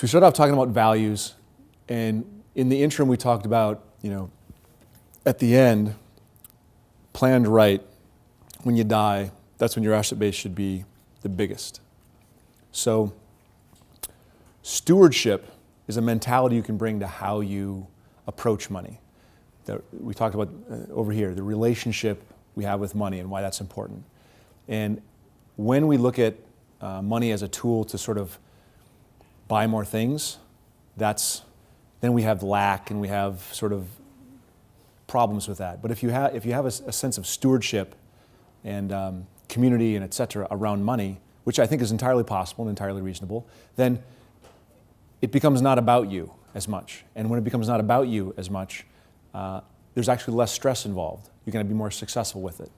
So we started off talking about values, and in the interim we talked about, at the end, planned right, when you die, that's when your asset base should be the biggest. So stewardship is a mentality you can bring to how you approach money. We talked about over here, the relationship we have with money and why that's important. And when we look at money as a tool to sort of buy more things, then we have lack and we have sort of problems with that. But if you have a sense of stewardship and community and et cetera around money, which I think is entirely possible and entirely reasonable, then it becomes not about you as much. And when it becomes not about you as much, there's actually less stress involved. You're going to be more successful with it.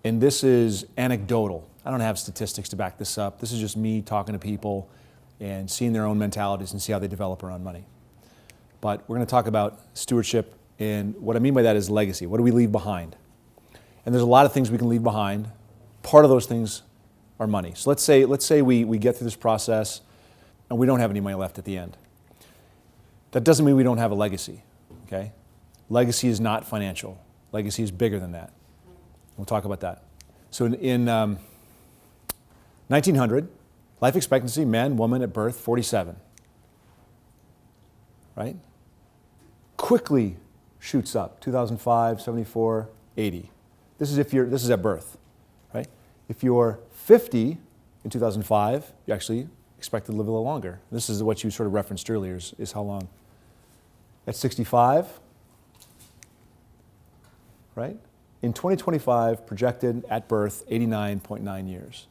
And this is anecdotal. I don't have statistics to back this up. This is just me talking to people and seeing their own mentalities and see how they develop around money. But we're going to talk about stewardship, and what I mean by that is legacy. What do we leave behind? And there's a lot of things we can leave behind. Part of those things are money. So let's say we get through this process and we don't have any money left at the end. That doesn't mean we don't have a legacy, okay? Legacy is not financial. Legacy is bigger than that. We'll talk about that. So in 1900, life expectancy, man, woman at birth, 47. Right? Quickly shoots up. 2005, 74, 80. This is at birth, right? If you're 50 in 2005, you actually expect to live a little longer. This is what you sort of referenced earlier, is how long. At 65, right? In 2025, projected at birth, 89.9 years.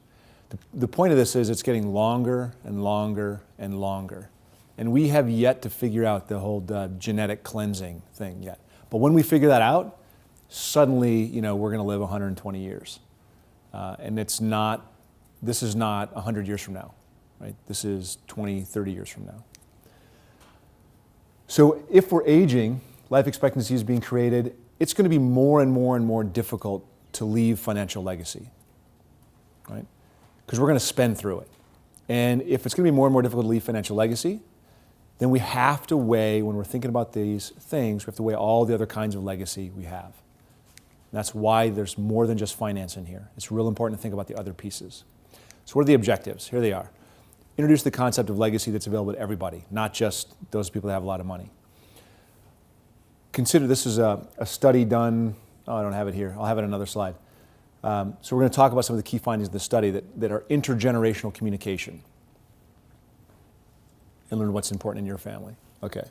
The point of this is it's getting longer and longer and longer. And we have yet to figure out the whole genetic cleansing thing yet. But when we figure that out, suddenly, we're going to live 120 years. And this is not 100 years from now, right? This is 20, 30 years from now. So if we're aging, life expectancy is being created, it's going to be more and more and more difficult to leave financial legacy, right? Because we're going to spend through it. And if it's going to be more and more difficult to leave financial legacy, then we have to weigh, when we're thinking about these things, we have to weigh all the other kinds of legacy we have. And that's why there's more than just finance in here. It's real important to think about the other pieces. So what are the objectives? Here they are. Introduce the concept of legacy that's available to everybody, not just those people that have a lot of money. Consider this is a study done, I don't have it here, I'll have it on another slide. So we're going to talk about some of the key findings of the study that are intergenerational communication and learn what's important in your family. Okay.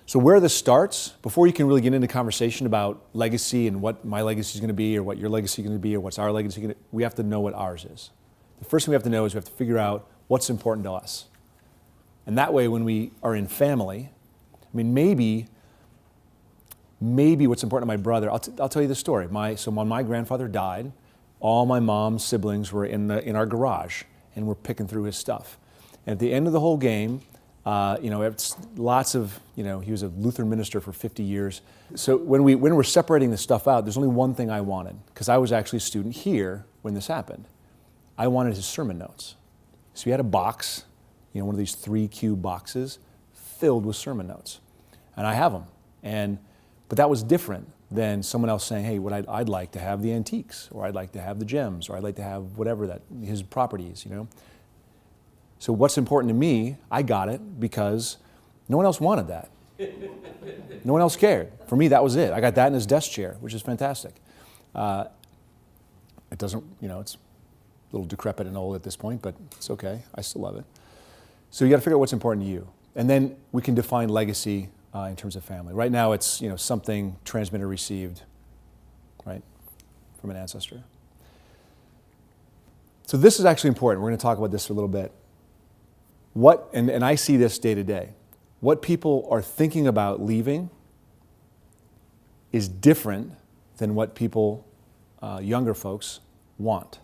So where this starts, before you can really get into conversation about legacy and what my legacy is going to be or what your legacy is going to be or what's our legacy going to be, we have to know what ours is. The first thing we have to know is we have to figure out what's important to us. And that way when we are in family, maybe what's important to my brother, I'll tell you the story. So when my grandfather died, all my mom's siblings were in our garage and we're picking through his stuff. And at the end of the whole game, it's lots of, he was a Lutheran minister for 50 years. So when we're separating this stuff out, there's only one thing I wanted, because I was actually a student here when this happened. I wanted his sermon notes. So he had a box, one of these 3-cube boxes filled with sermon notes. And I have them. But that was different than someone else saying, hey, I'd like to have the antiques, or I'd like to have the gems, or I'd like to have whatever his properties, So what's important to me, I got it because no one else wanted that. No one else cared. For me, that was it. I got that in his desk chair, which is fantastic. It doesn't, it's a little decrepit and old at this point, but it's okay. I still love it. So you got to figure out what's important to you. And then we can define legacy in terms of family. Right now it's something transmitted or received, right, from an ancestor. So this is actually important. We're going to talk about this for a little bit. And I see this day to day. What people are thinking about leaving is different than what people, younger folks, want.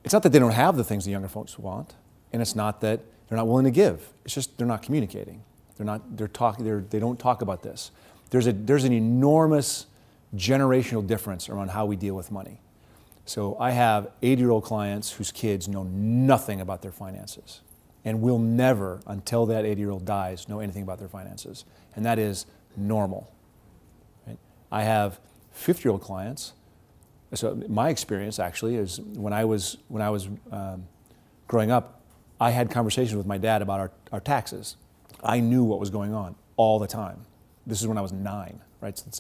It's not that they don't have the things the younger folks want, and it's not that they're not willing to give. It's just they're not communicating. They don't talk about this. There's an enormous generational difference around how we deal with money. So I have 80-year-old clients whose kids know nothing about their finances. and will never, until that 80-year-old dies, know anything about their finances. And that is normal. Right? I have 50-year-old clients. So my experience actually is when I was growing up, I had conversations with my dad about our taxes. I knew what was going on all the time. This is when I was 9, right? So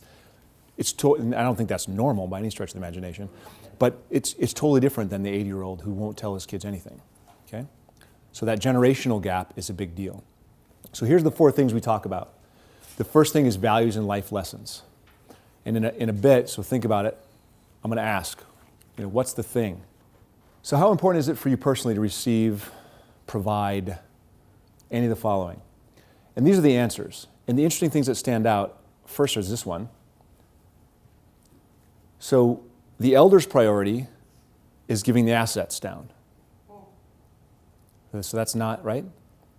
I don't think that's normal by any stretch of the imagination, but it's totally different than the 80-year-old who won't tell his kids anything, okay? So that generational gap is a big deal. So here's the 4 things we talk about. The first thing is values and life lessons. And in a bit, so think about it, I'm going to ask, what's the thing? So how important is it for you personally to receive, provide any of the following? And these are the answers. And the interesting things that stand out, first is this one. So the elder's priority is giving the assets down. So that's not, right?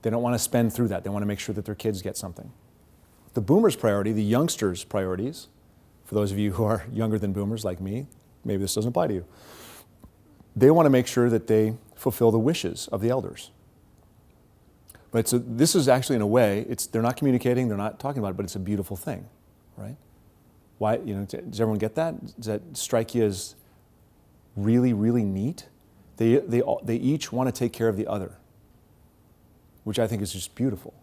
They don't want to spend through that. They want to make sure that their kids get something. The boomer's priority, the youngster's priorities, for those of you who are younger than boomers like me, maybe this doesn't apply to you. They want to make sure that they fulfill the wishes of the elders. But this is actually, in a way, they're not communicating, they're not talking about it, but it's a beautiful thing, right? Why? Does everyone get that? Does that strike you as really, really neat? They each want to take care of the other, which I think is just beautiful.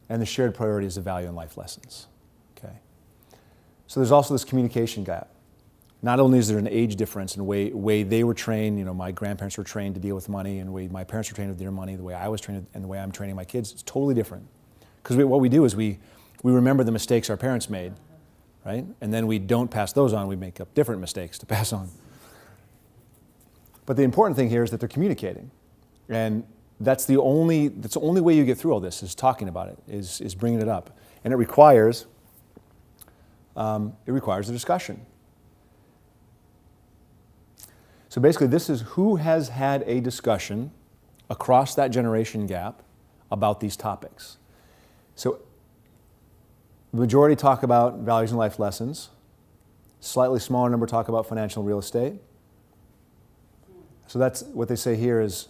And the shared priority is the value and life lessons. Okay. So there's also this communication gap. Not only is there an age difference in the way they were trained, my grandparents were trained to deal with money, and the way my parents were trained with their money, the way I was trained and the way I'm training my kids, it's totally different. Because what we do is we remember the mistakes our parents made, right? And then we don't pass those on, we make up different mistakes to pass on. But the important thing here is that they're communicating. And that's the only way you get through all this, is talking about it, is bringing it up. And it requires a discussion. So basically, this is who has had a discussion across that generation gap about these topics. So the majority talk about values and life lessons. Slightly smaller number talk about financial and real estate. So that's what they say here is,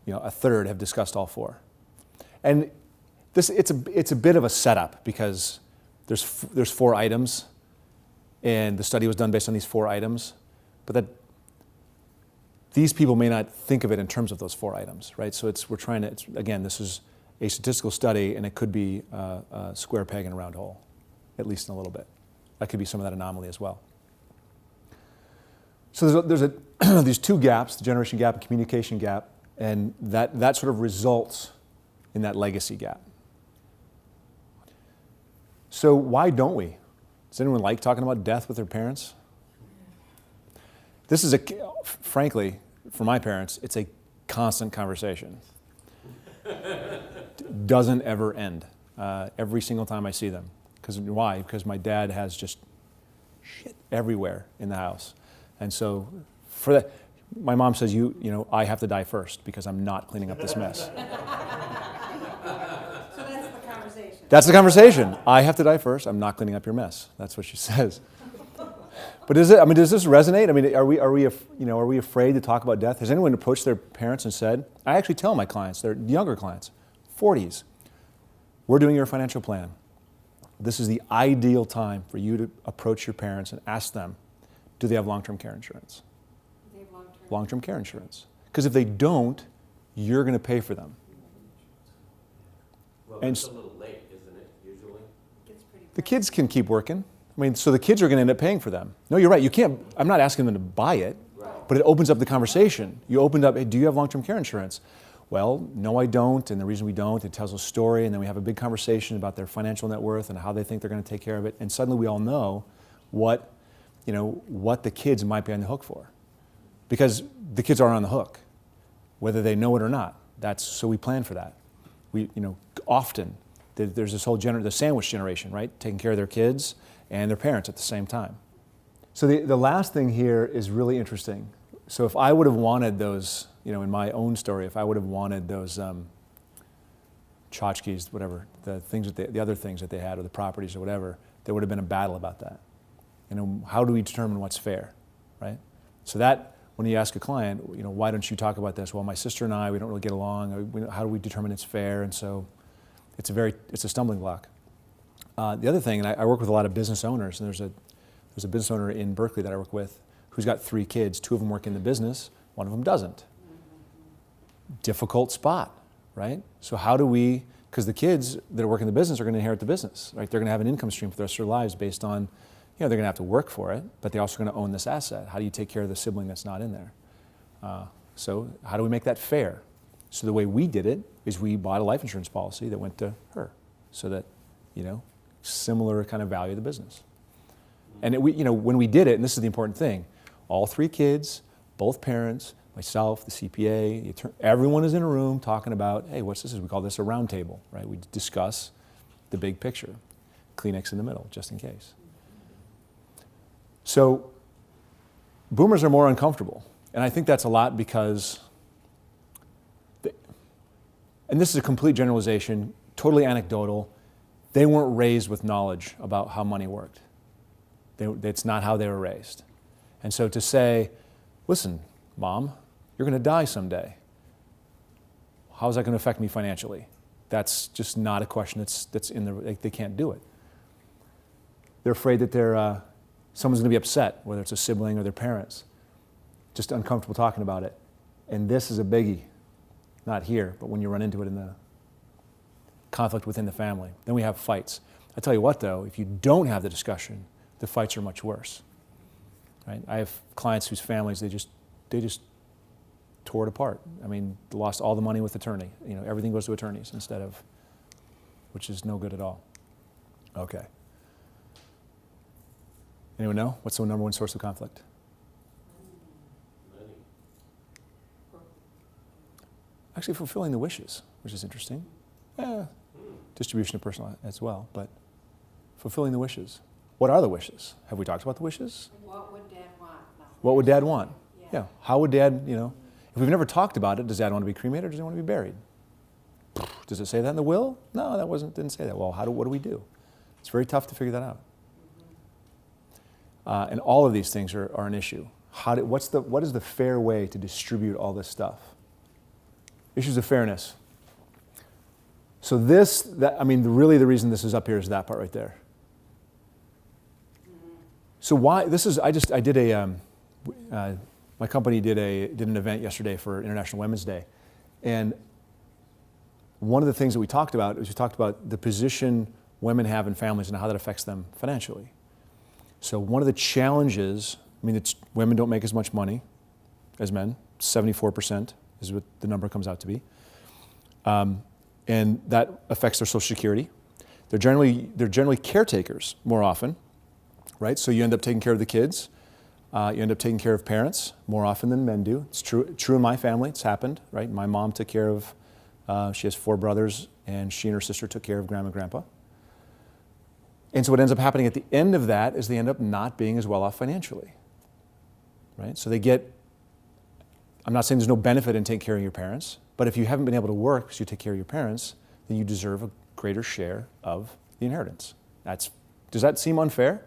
a third have discussed all 4. And it's a bit of a setup because there's 4 items, and the study was done based on these 4 items, but these people may not think of it in terms of those 4 items, right? So again, this is a statistical study, and it could be a square peg in a round hole, at least in a little bit. That could be some of that anomaly as well. So there's these 2 gaps, the generation gap and communication gap, and that sort of results in that legacy gap. So why don't we? Does anyone like talking about death with their parents? This is frankly, for my parents, it's a constant conversation. Doesn't ever end. Every single time I see them. Why? Because my dad has just shit everywhere in the house. And so for that, my mom says, I have to die first because I'm not cleaning up this mess. So that's the conversation. That's the conversation. I have to die first. I'm not cleaning up your mess. That's what she says. But does this resonate? Are we afraid to talk about death? Has anyone approached their parents and said, I actually tell my clients, they're younger clients, 40s, we're doing your financial plan. This is the ideal time for you to approach your parents and ask them, do they have long-term care insurance? They have long-term care insurance. Because if they don't, you're going to pay for them. Well, it's a little late, isn't it, usually? The kids can keep working. So the kids are going to end up paying for them. No, you're right. You can't. I'm not asking them to buy it, right. But it opens up the conversation. You opened up, hey, do you have long-term care insurance? Well, no, I don't. And the reason we don't, it tells a story. And then we have a big conversation about their financial net worth and how they think they're going to take care of it. And suddenly we all know what the kids might be on the hook for. Because the kids are on the hook, whether they know it or not. So we plan for that. Often there's this whole the sandwich generation, right? Taking care of their kids and their parents at the same time. So the last thing here is really interesting. So if I would have wanted those, in my own story, if I would have wanted those tchotchkes, whatever, the other things that they had, or the properties or whatever, there would have been a battle about that. How do we determine what's fair, right? So that when you ask a client, why don't you talk about this? Well, my sister and I, we don't really get along. How do we determine it's fair? And so it's a stumbling block. The other thing, and I work with a lot of business owners, and there's a business owner in Berkeley that I work with who's got 3 kids. 2 of them work in the business, 1 of them doesn't. Difficult spot, right? So how do we, because the kids that work in the business are going to inherit the business, right? They're going to have an income stream for the rest of their lives based on, they're going to have to work for it, but they're also going to own this asset. How do you take care of the sibling that's not in there? So how do we make that fair? So the way we did it is we bought a life insurance policy that went to her so that, similar kind of value of the business. And when we did it, and this is the important thing, all 3 kids, both parents, myself, the CPA, the attorney, everyone is in a room talking about, hey, what's this? We call this a round table, right? We discuss the big picture. Kleenex in the middle, just in case. So boomers are more uncomfortable. And I think that's a lot because, and this is a complete generalization, totally anecdotal, they weren't raised with knowledge about how money worked. It's not how they were raised. And so to say, listen, Mom, you're going to die someday. How is that going to affect me financially? That's just not a question that's in the, they can't do it. They're afraid that someone's going to be upset, whether it's a sibling or their parents. Just uncomfortable talking about it. And this is a biggie. Not here, but when you run into it in the conflict within the family. Then we have fights. I tell you what though, if you don't have the discussion, the fights are much worse. Right? I have clients whose families, they just tore it apart. I mean, they lost all the money with attorney. Everything goes to attorneys instead of, which is no good at all. Okay. Anyone know? What's the number 1 source of conflict? Money. Actually, fulfilling the wishes, which is interesting. Distribution of personal as well, but fulfilling the wishes. What are the wishes? Have we talked about the wishes? What would Dad want? What would Dad want? Yeah. How would Dad, if we've never talked about it, does Dad want to be cremated or does he want to be buried? Does it say that in the will? No, didn't say that. Well, what do we do? It's very tough to figure that out. And all of these things are an issue. What is the fair way to distribute all this stuff? Issues of fairness. So really the reason this is up here is that part right there. So why, my company did an event yesterday for International Women's Day. And one of the things that we talked about the position women have in families and how that affects them financially. So one of the challenges, women don't make as much money as men, 74% is what the number comes out to be. And that affects their Social Security. They're generally caretakers more often, right? So you end up taking care of the kids. You end up taking care of parents more often than men do. It's true in my family. It's happened, right? My mom took care of, she has 4 brothers, and she and her sister took care of Grandma and Grandpa. And so what ends up happening at the end of that is they end up not being as well off financially, right? So I'm not saying there's no benefit in taking care of your parents, but if you haven't been able to work because you take care of your parents, then you deserve a greater share of the inheritance. Does that seem unfair?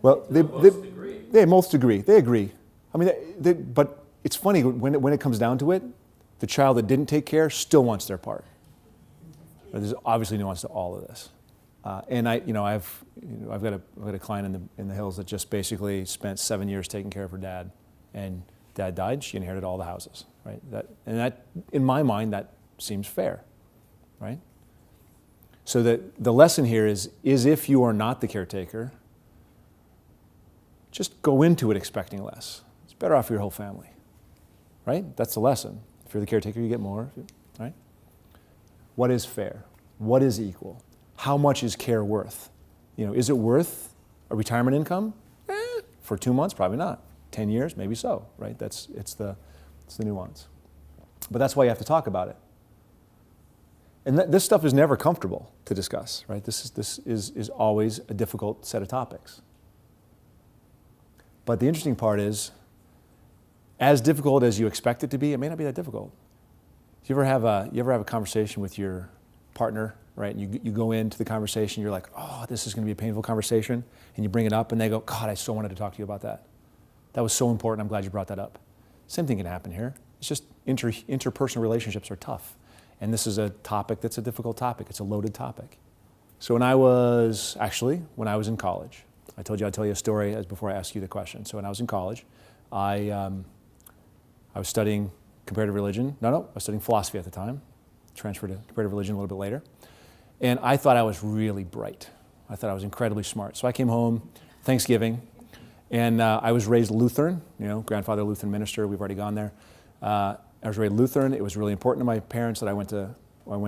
Well, they most agree. They agree. But it's funny, when it comes down to it, the child that didn't take care still wants their part. There's obviously nuance to all of this. And I've got a client in the hills that just basically spent 7 years taking care of her dad, and Dad died. She inherited all the houses, right? That in my mind, that seems fair, right? So the lesson here is if you are not the caretaker, just go into it expecting less. It's better off for your whole family, right? That's the lesson. If you're the caretaker, you get more, right? What is fair? What is equal? How much is care worth? Is it worth a retirement income? For 2 months, probably not. 10 years, maybe so, right? It's the nuance. But that's why you have to talk about it. And this stuff is never comfortable to discuss, right? This is always a difficult set of topics. But the interesting part is, as difficult as you expect it to be, it may not be that difficult. Do you ever have a conversation with your partner right? You go into the conversation, you're like, oh, this is going to be a painful conversation, and you bring it up, and they go, God, I so wanted to talk to you about that. That was so important. I'm glad you brought that up. Same thing can happen here. It's just interpersonal relationships are tough, and this is a topic that's a difficult topic. It's a loaded topic. So when I was in college, I told you I'd tell you a story as before I ask you the question. So when I was in college, I was studying comparative religion. I was studying philosophy at the time. Transferred to comparative religion a little bit later. And I thought I was really bright. I thought I was incredibly smart. So I came home Thanksgiving, and I was raised Lutheran, grandfather Lutheran minister. We've already gone there. I was raised Lutheran. It was really important to my parents that I went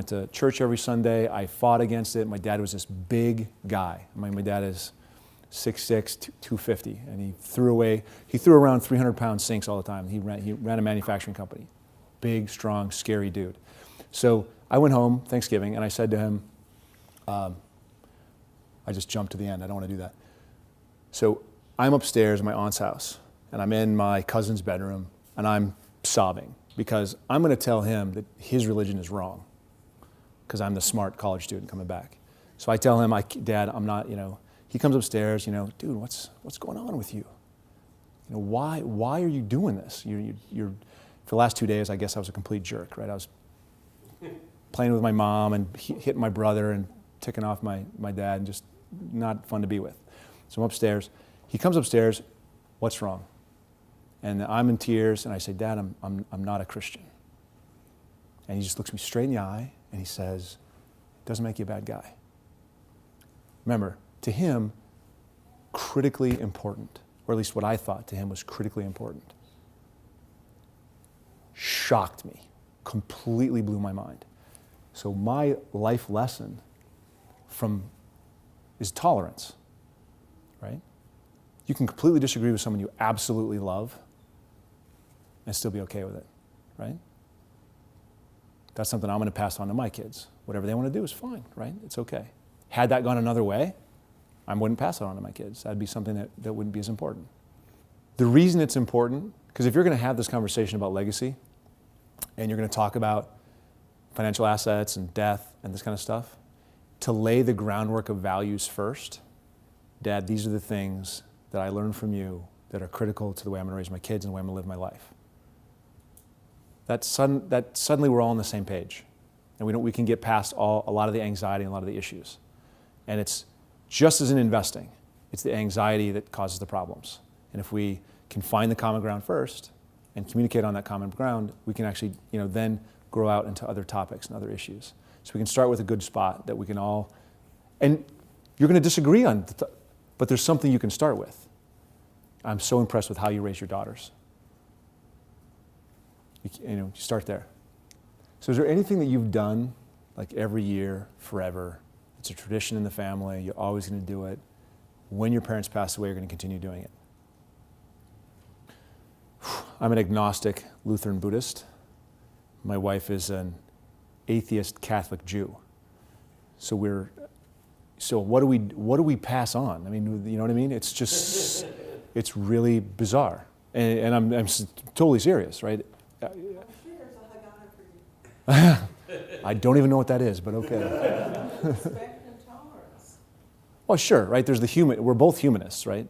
to church every Sunday. I fought against it. My dad was this big guy. My dad is 6'6", 250, and he threw around 300-pound sinks all the time. He ran a manufacturing company. Big, strong, scary dude. So I went home Thanksgiving, and I said to him, I just jumped to the end. I don't want to do that. So I'm upstairs in my aunt's house, and I'm in my cousin's bedroom, and I'm sobbing because I'm going to tell him that his religion is wrong because I'm the smart college student coming back. So I tell him, Dad, I'm not, he comes upstairs, dude, what's going on with you? Why are you doing this? You're for the last 2 days, I guess I was a complete jerk, right? I was playing with my mom and hitting my brother and ticking off my dad, and just not fun to be with. So I'm upstairs. He comes upstairs, what's wrong? And I'm in tears, and I say, Dad, I'm not a Christian. And he just looks me straight in the eye, and he says, doesn't make you a bad guy. Remember, to him, critically important, or at least what I thought to him was critically important. Shocked me, completely blew my mind. So my life lesson is tolerance, right? You can completely disagree with someone you absolutely love and still be okay with it, right? That's something I'm going to pass on to my kids. Whatever they want to do is fine, right? It's okay. Had that gone another way, I wouldn't pass it on to my kids. That'd be something that wouldn't be as important. The reason it's important, because if you're going to have this conversation about legacy, and you're going to talk about financial assets and death and this kind of stuff, to lay the groundwork of values first, Dad, these are the things that I learned from you that are critical to the way I'm going to raise my kids and the way I'm going to live my life. That suddenly we're all on the same page, and we can get past a lot of the anxiety and a lot of the issues. And it's just as in investing, it's the anxiety that causes the problems. And if we can find the common ground first and communicate on that common ground, we can actually, then grow out into other topics and other issues. So we can start with a good spot that we can all, and you're going to disagree on, but there's something you can start with. I'm so impressed with how you raise your daughters. You start there. So is there anything that you've done, like every year, forever? It's a tradition in the family. You're always going to do it. When your parents pass away, you're going to continue doing it. I'm an agnostic Lutheran Buddhist. My wife is an atheist Catholic Jew. So what do we pass on? I mean, you know what I mean? It's just, it's really bizarre. And I'm totally serious, right? I'm sure there's a haggadah for you. I don't even know what that is, but okay. Respect and tolerance. Well, sure, right? There's we're both humanists, right?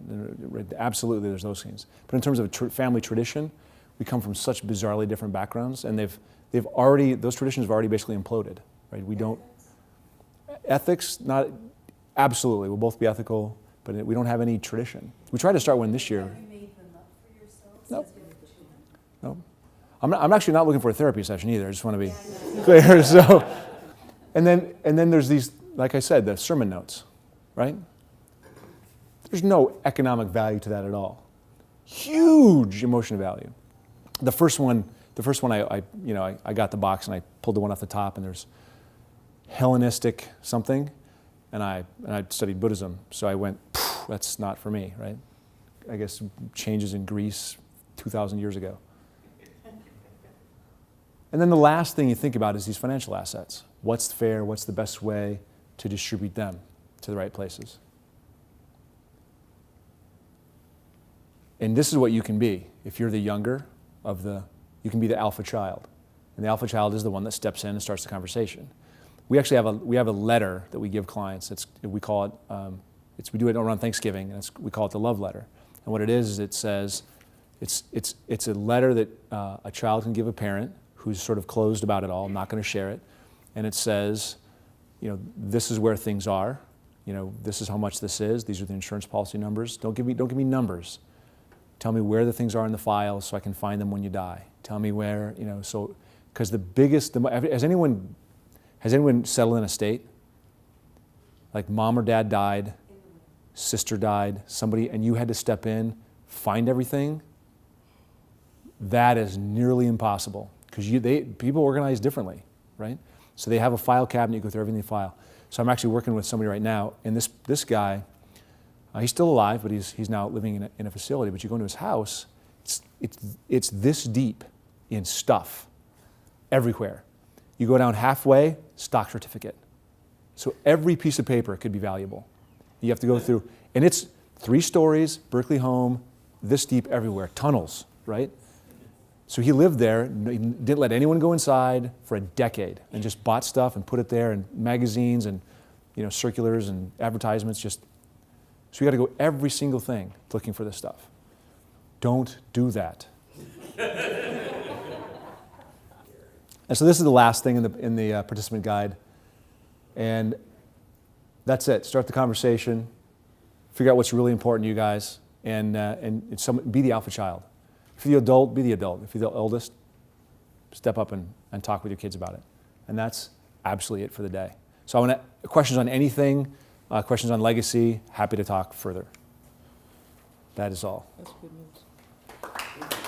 Absolutely, there's those things. But in terms of family tradition, we come from such bizarrely different backgrounds, and those traditions have already basically imploded, right? We don't, ethics, not, absolutely, we'll both be ethical, but we don't have any tradition. We tried to start one this year. Have you made them up for yourselves? Nope. As you were children? No. I'm actually not looking for a therapy session either. I just want to be clear. So, and then there's these, like I said, the sermon notes, right? There's no economic value to that at all. Huge emotional value. The first one I got the box and I pulled the one off the top, and there's Hellenistic something, and I studied Buddhism, so I went, that's not for me, right? I guess changes in Greece 2,000 years ago. And then the last thing you think about is these financial assets. What's fair? What's the best way to distribute them to the right places? And this is what you can be. If you're the younger you can be the alpha child. And the alpha child is the one that steps in and starts the conversation. we actually have a letter that we give clients. We call it, we do it around Thanksgiving, and we call it the love letter. And what it is it says, it's a letter that a child can give a parent who's sort of closed about it all, I'm not going to share it. And it says, this is where things are. This is how much this is. These are the insurance policy numbers. Don't give me numbers. Tell me where the things are in the file so I can find them when you die. Tell me where, because has anyone settled in a state? Like mom or dad died, sister died, somebody, and you had to step in, find everything? That is nearly impossible because people organize differently, right? So they have a file cabinet, you go through everything in the file. So I'm actually working with somebody right now, and this guy, he's still alive, but he's now living in a facility. But you go into his house, it's this deep in stuff everywhere. You go down halfway, stock certificate. So every piece of paper could be valuable. You have to go through, and it's 3 stories, Berkeley home, this deep everywhere, tunnels, right? So he lived there, he didn't let anyone go inside for a decade, and just bought stuff and put it there, and magazines and circulars and advertisements. So you got to go every single thing looking for this stuff. Don't do that. And so this is the last thing in the participant guide, and that's it. Start the conversation, figure out what's really important to you guys, and be the alpha child. If you're the adult, be the adult. If you're the oldest, step up and talk with your kids about it. And that's absolutely it for the day. So I want questions on anything, questions on legacy, happy to talk further. That is all. That's good news.